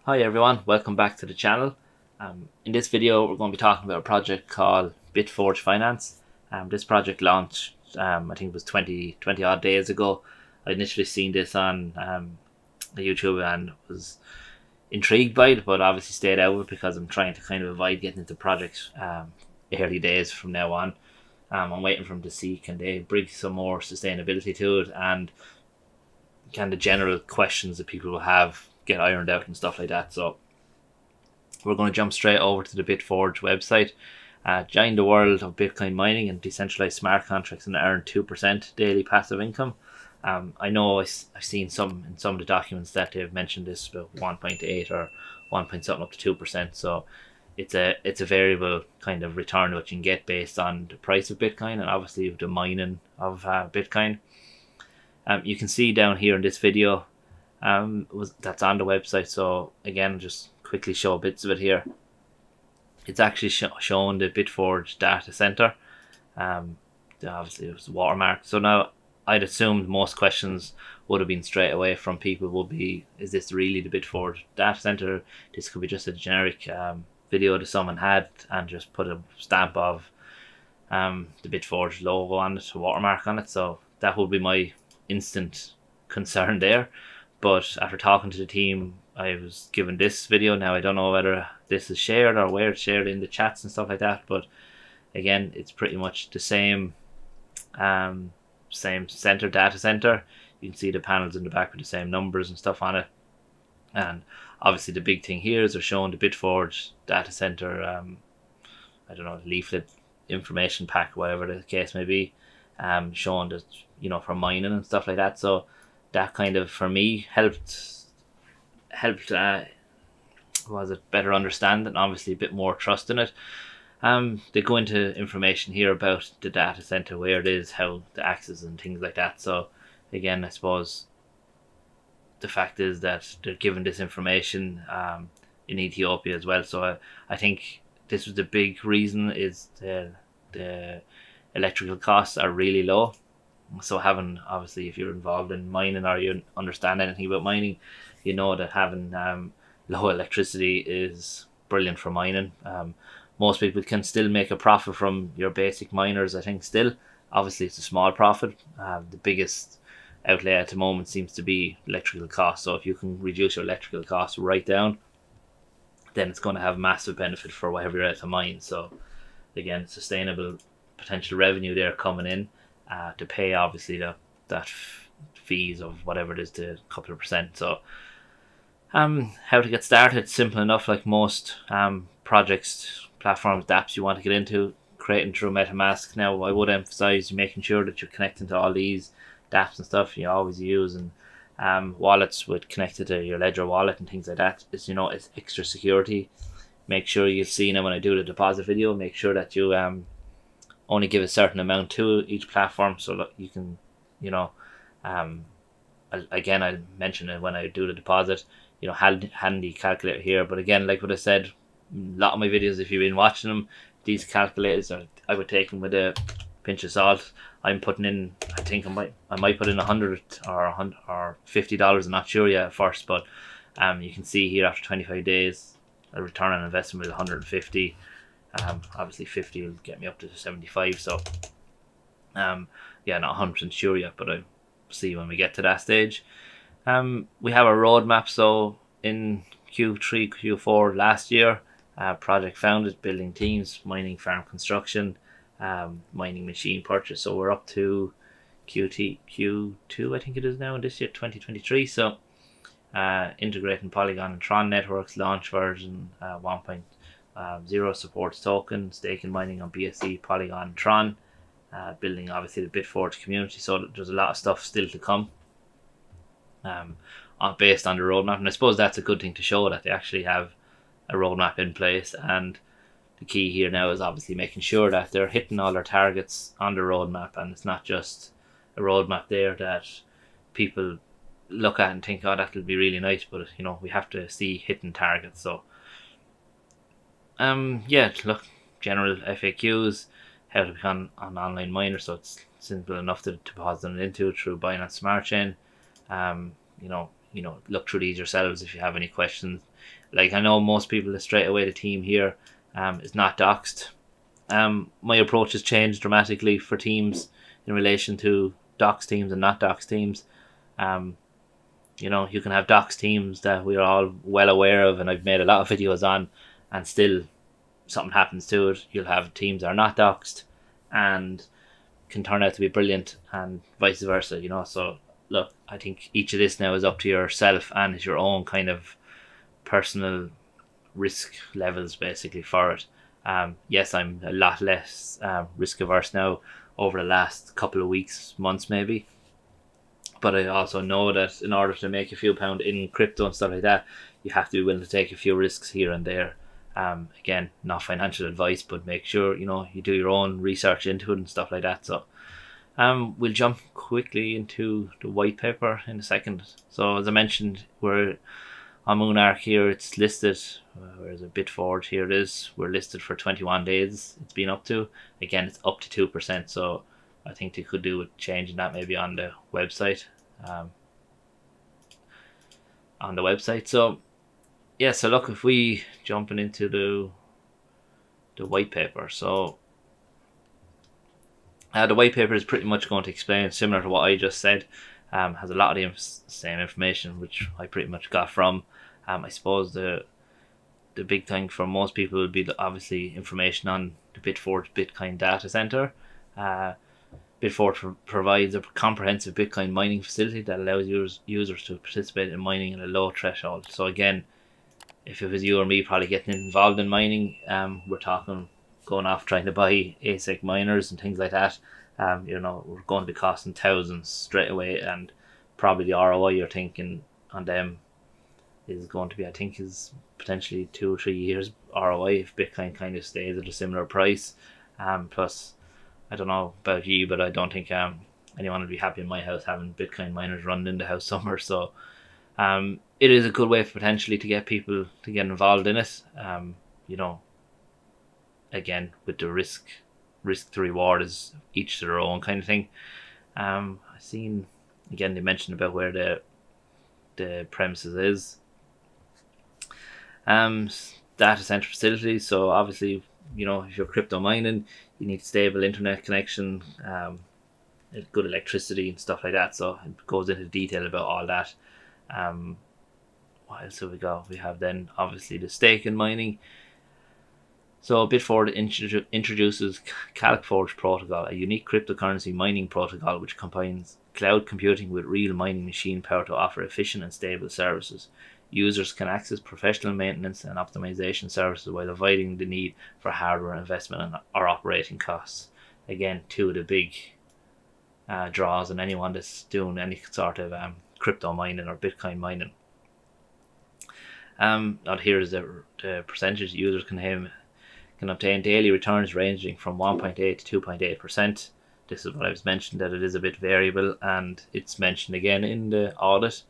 Hi everyone, welcome back to the channel. In this video we're going to be talking about a project called BitForge Finance. This project launched I think it was 20 odd days ago. I initially seen this on YouTube and was intrigued by it, but obviously stayed out of it because I'm trying to kind of avoid getting into projects early days from now on. I'm waiting for them to see can they bring some more sustainability to it, and kind of general questions that people will have get ironed out and stuff like that. So we're going to jump straight over to the BitForge website, join the world of Bitcoin mining and decentralized smart contracts, and earn 2% daily passive income. I know I've seen in some of the documents that they've mentioned this about 1.8 or 1 point something up to 2%. So it's a variable kind of return that you can get based on the price of Bitcoin and obviously the mining of Bitcoin. You can see down here in this video that's on the website. So again, just quickly show bits of it here. It's actually showing the BitForge data center. Obviously it was watermarked. So now I'd assumed most questions would have been straight away from people would be, is this really the BitForge data center? This could be just a generic video that someone had and just put a stamp of the BitForge logo on it, a watermark on it. So that would be my instant concern there. But after talking to the team, I was given this video. Now I don't know whether this is shared or where it's shared in the chats and stuff like that, but again, it's pretty much the same center, data center. You can see the panels in the back with the same numbers and stuff on it. And obviously the big thing here is they're showing the BitForge data center I don't know, leaflet, information pack, whatever the case may be, showing that, you know, for mining and stuff like that. So that kind of, for me, helped was it better understand and obviously a bit more trust in it. They go into information here about the data center, where it is, how the access and things like that. So again, I suppose the fact is that they're given this information in Ethiopia as well. So I think this was the big reason, is the electrical costs are really low. So having, obviously if you're involved in mining or you understand anything about mining, you know that having low electricity is brilliant for mining. Most people can still make a profit from your basic miners, I think, still. Obviously it's a small profit. The biggest outlay at the moment seems to be electrical costs. So if you can reduce your electrical costs right down, then it's going to have massive benefit for whatever you're at to mine. So again, sustainable potential revenue there coming in to pay obviously that fees of whatever it is, to a couple of percent. So how to get started, simple enough. Like most projects, platforms, dApps you want to get into, creating through MetaMask. Now I would emphasize making sure that you're connecting to all these dApps and stuff you always use, and wallets with connected to your Ledger wallet and things like that. It's, you know, it's extra security. Make sure you've seen it when I do the deposit video. Make sure that you only give a certain amount to each platform, so that you can, you know, again, I'll mention it when I do the deposit, you know, handy calculator here. But again, like what I said, a lot of my videos, if you've been watching them, these calculators I would take them with a pinch of salt. I'm putting in, I think I might put in $100 or $50. I'm not sure yet at first, but you can see here after 25 days, a return on investment is 150. Obviously 50 will get me up to 75. So yeah, not 100% sure yet, but I'll see when we get to that stage. We have a roadmap. So in Q3, Q4 last year, project founded, building teams, mining farm construction, mining machine purchase. So we're up to Q2 I think it is now in this year, 2023. So integrating Polygon and Tron networks, launch version 1.0 supports token, staking, mining on BSC, Polygon, and Tron, building obviously the BitForge community. So there's a lot of stuff still to come based on the roadmap, and I suppose that's a good thing to show that they actually have a roadmap in place. And the key here now is obviously making sure that they're hitting all their targets on the roadmap, and it's not just a roadmap there that people look at and think, oh, that'll be really nice, but you know, we have to see hitting targets. So yeah, look, general FAQs, how to become an online miner. So it's simple enough to deposit it into through BINANCE Smart Chain. You know, you know, look through these yourselves if you have any questions. Like, I know most people straight away, the team here is not doxed. My approach has changed dramatically for teams in relation to doxed teams and not doxed teams. You know, you can have doxed teams that we are all well aware of, and I've made a lot of videos on, and still something happens to it. You'll have teams that are not doxed and can turn out to be brilliant, and vice versa, you know. So look, I think each of this now is up to yourself, and is your own kind of personal risk levels basically for it. Yes, I'm a lot less risk averse now over the last couple of weeks, months maybe, but I also know that in order to make a few pound in crypto and stuff like that, you have to be willing to take a few risks here and there. Again, not financial advice, but make sure, you know, you do your own research into it and stuff like that. So we'll jump quickly into the white paper in a second. So as I mentioned, we're on Monarch here. It's listed, where's a BitForge? Here it is. We're listed for 21 days. It's been up to, again, it's up to 2%. So I think they could do with changing that maybe on the website. So yeah, so look, if we jumping into the white paper, so the white paper is pretty much going to explain similar to what I just said. Has a lot of the same information which I pretty much got from. I suppose the big thing for most people would be obviously information on the BitForge Bitcoin data center. BitForge provides a comprehensive Bitcoin mining facility that allows users to participate in mining at a low threshold. So again, if it was you or me probably getting involved in mining, we're talking going off trying to buy ASIC miners and things like that. You know, we're going to be costing thousands straight away, and probably the ROI you're thinking on them is going to be, I think, is potentially 2 or 3 years ROI if Bitcoin kind of stays at a similar price. Plus, I don't know about you, but I don't think anyone would be happy in my house having Bitcoin miners running in the house somewhere. So it is a good way potentially to get people to get involved in it. You know, again, with the risk to reward is each to their own kind of thing. I've seen, again, they mentioned about where the premises is. Data center facilities. So obviously, you know, if you're crypto mining, you need stable internet connection, good electricity and stuff like that. So it goes into detail about all that. What else have we got? We have then obviously the stake in mining. So BitForge introduces CalcForge protocol, a unique cryptocurrency mining protocol which combines cloud computing with real mining machine power to offer efficient and stable services. Users can access professional maintenance and optimization services while avoiding the need for hardware investment or operating costs. Again, two of the big draws on anyone that's doing any sort of crypto mining or Bitcoin mining. Now here's the percentage users can obtain daily returns ranging from 1.8 to 2.8%. This is what I was mentioned, that it is a bit variable, and it's mentioned again in the audit.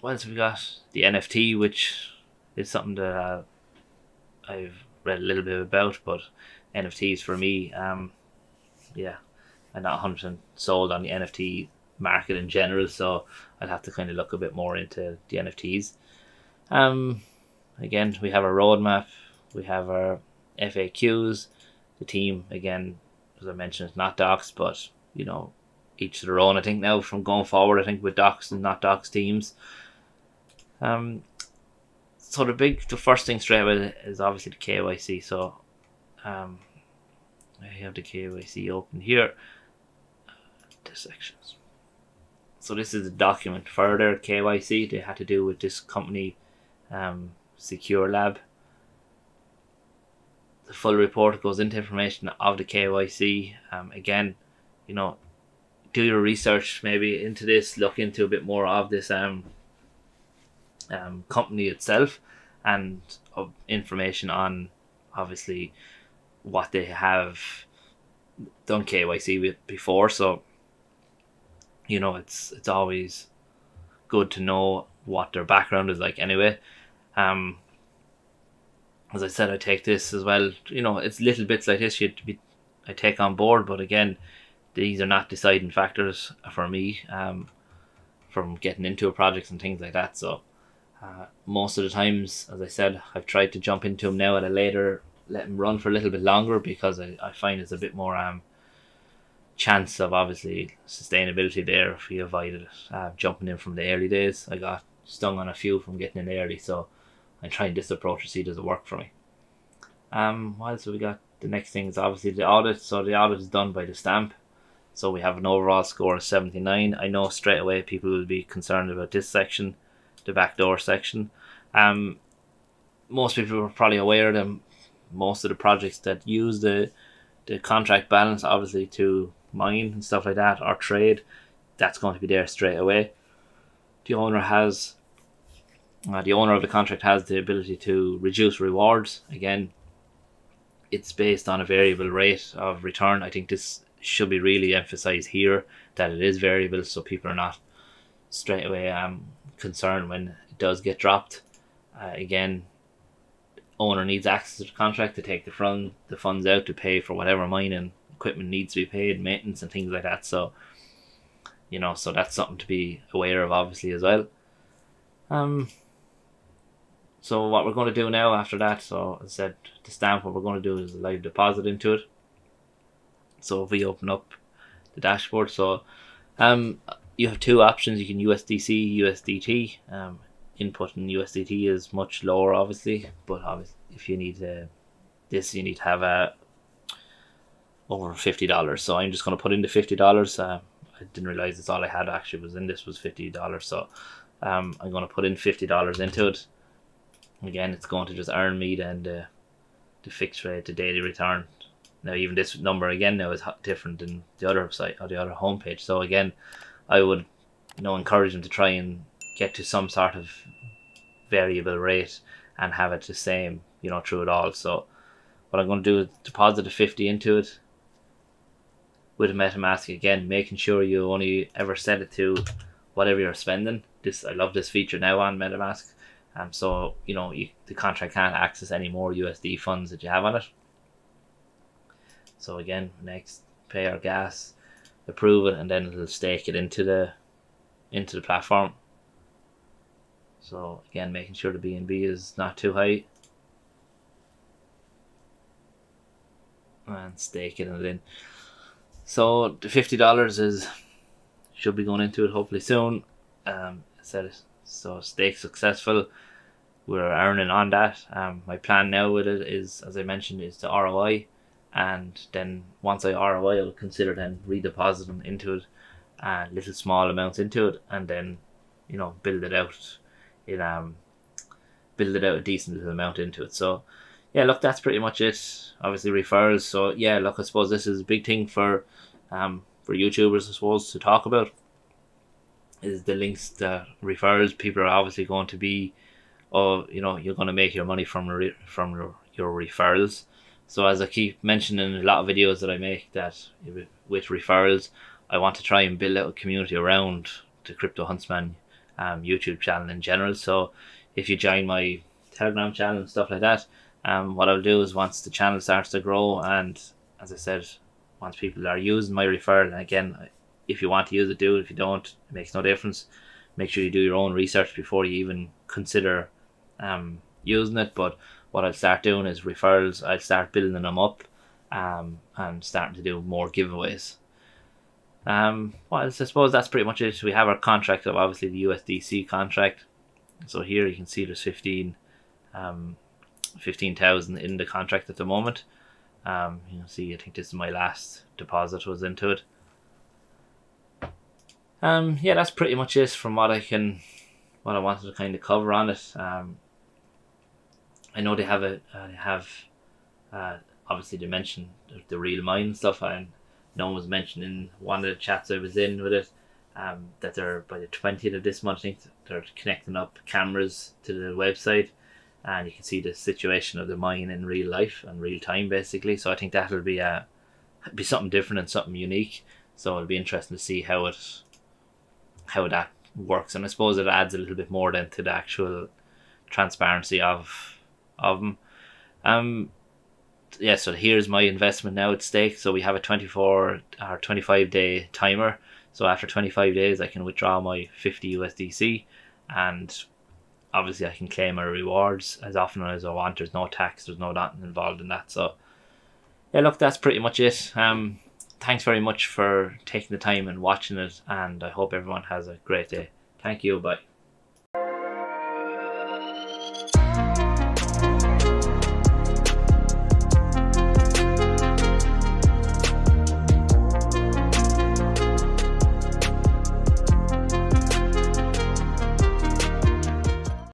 What else have we got? The NFT, which is something that I've read a little bit about, but NFTs for me, yeah, I'm not 100% sold on the NFT market in general, so I'll have to kind of look a bit more into the NFTs. Again, we have our roadmap, we have our FAQs. The team, again, as I mentioned, is not doxed, but you know, each to their own. I think now from going forward, I think with doxed and not doxed teams. So the first thing straight away is obviously the KYC. So I have the KYC open here. The sections. So this is a document for their KYC. They had to do with this company, Secure Lab. The full report goes into information of the KYC. Again, you know, do your research maybe into this, look into a bit more of this company itself, and of information on obviously what they have done KYC with before. So you know, it's always good to know what their background is like anyway. As I said, I take this as well, you know, it's little bits like this I take on board, but again, these are not deciding factors for me. from getting into a project and things like that. So most of the times, as I said, I've tried to jump into them now at a later, let them run for a little bit longer, because I find it's a bit more chance of obviously sustainability there if you avoided jumping in from the early days. I got stung on a few from getting in early, so I'm trying this approach to see does it work for me. What else have we got? The next thing is obviously the audit. So the audit is done by the stamp. So we have an overall score of 79. I know straight away people will be concerned about this section, the backdoor section. Most people are probably aware that most of the projects that use the contract balance obviously to mine and stuff like that, or trade, that's going to be there straight away. The owner of the contract has the ability to reduce rewards. Again, it's based on a variable rate of return. I think this should be really emphasized here, that it is variable, so people are not straight away concerned when it does get dropped. Again, owner needs access to the contract to take the funds out to pay for whatever mining equipment needs to be paid, maintenance and things like that. So so that's something to be aware of obviously as well. So what we're going to do now after that, so as I said, the stamp, what we're going to do is a live deposit into it. So if we open up the dashboard, so you have two options. You can USDC, USDT. Input in USDT is much lower obviously, but obviously if you need this, you need to have over $50. So I'm just going to put in the $50. I didn't realize that's all I had actually was in this was $50. So I'm going to put in $50 into it. Again, it's going to just earn me then the fixed rate, the daily return. Now even this number again now is different than the other site or the other homepage. So again, I would encourage them to try and get to some sort of variable rate and have it the same through it all. So what I'm going to do is deposit a 50 into it with a MetaMask. Again, making sure you only ever set it to whatever you're spending. I love this feature now on MetaMask. So the contract can't access any more USD funds that you have on it. So again, next, pay our gas, approve it, and then it'll stake it into the platform. So again, making sure the BNB is not too high, and staking it in. So the $50 should be going into it hopefully soon. So stake successful. We're earning on that. My plan now with it is, as I mentioned, is to ROI, and then once I ROI, I'll consider then redepositing into it, little small amounts into it, and then build it out a decent little amount into it. So yeah, look, that's pretty much it. Obviously referrals. So yeah, look, I suppose this is a big thing for YouTubers, I suppose, to talk about, is the links to referrals. People are obviously going to be, you're going to make your money from your referrals. So as I keep mentioning in a lot of videos that I make, that with referrals, I want to try and build out a community around the CryptoHuntzman YouTube channel in general. So if you join my Telegram channel and stuff like that, what I'll do is once the channel starts to grow, and as I said, once people are using my referral, and again, if you want to use it, do it. If you don't, it makes no difference. Make sure you do your own research before you even consider using it. But what I'll start doing is referrals. I'll start building them up and starting to do more giveaways. Well, I suppose that's pretty much it. We have our contract of obviously the USDC contract. So here you can see there's 15,000 in the contract at the moment. You can see, I think this is my last deposit was into it. Yeah, that's pretty much it from what I wanted to kind of cover on it. I know they have obviously they mentioned the real mine stuff, and no one was mentioning one of the chats I was in with it, that they're by the 20th of this month, I think they're connecting up cameras to the website, and you can see the situation of the mine in real life and real time basically. So I think that'll be something different and something unique. So it'll be interesting to see how that works, and I suppose it adds a little bit more then to the actual transparency of them. Yeah, so here's my investment now at stake. So we have a 24 or 25 day timer. So after 25 days, I can withdraw my 50 USDC, and obviously I can claim my rewards as often as I want. There's no tax, there's no nothing involved in that. So yeah, look, that's pretty much it. Thanks very much for taking the time and watching it, and I hope everyone has a great day. Thank you, bye.